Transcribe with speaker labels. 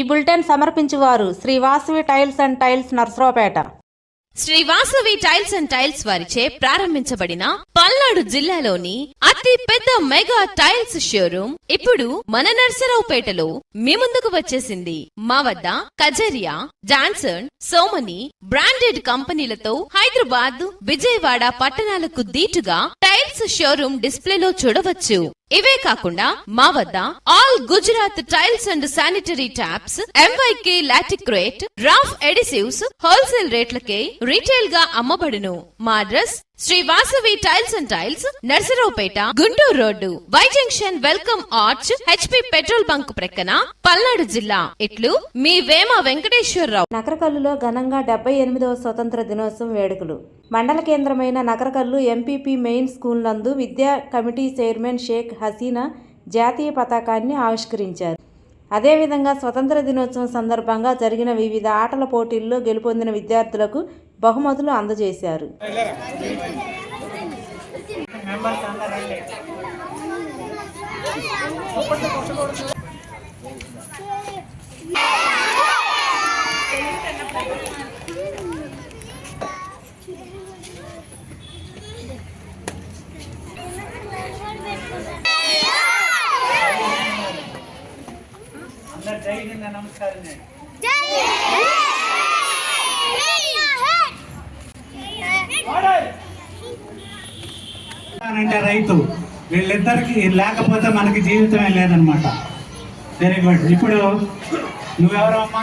Speaker 1: Bulletin సమర్పించువారు Sri Vasavi tiles and tiles Narasaraopet.
Speaker 2: Sri Vasavi tiles and tiles వారిచే ప్రారంభించబడిన పల్నాడు జిల్లాలోని అతి పెద్ద మెగా టైల్స్ షోరూమ్ ఇప్పుడు మన నర్సరావుపేటలో మీ ముందుకు వచ్చేసింది. మా వద్ద కజరియా, జాన్సన్, సోమని బ్రాండెడ్ కంపెనీలతో హైదరాబాద్, విజయవాడ పట్టణాలకు దీటుగా టైల్స్ షోరూమ్ డిస్ప్లేలో చూడవచ్చు. ఇవే కాకుండా మా వద్ద all Gujarat tiles and sanitary taps, MYK Laticrete, Roff adhesives wholesale రేట్లకే రీటైల్ గా అమ్మబడును. మా address Sri Vasavi tiles and tiles, Narasaraopet, Guntur road, Y junction, welcome arch, HP petrol bunk ప్రక్కన, పల్నాడు జిల్లా. ఇట్లు మీ వేమ వెంకటేశ్వరరావు.
Speaker 1: నకరకల్లులో ఘనంగా 78వ స్వతంత్ర దినోత్సవం వేడుకలు. మండల కేంద్రమైన నకరకల్లు MPP మెయిన్ స్కూల్ నందు విద్యా కమిటీ చైర్మన్ షేక్ హసీనా జాతీయ పతాకాన్ని ఆవిష్కరించారు. అదేవిధంగా స్వతంత్ర దినోత్సవం సందర్భంగా జరిగిన వివిధ ఆటల పోటీల్లో గెలుపొందిన విద్యార్థులకు బహుమతులు అందజేశారు.
Speaker 3: జై హింద్, నమస్కారం. అంటే రైతు, వీళ్ళిద్దరికి లేకపోతే మనకి జీవితమే లేదనమాట. Very good. ఇప్పుడు నువ్వెవరమ్మా?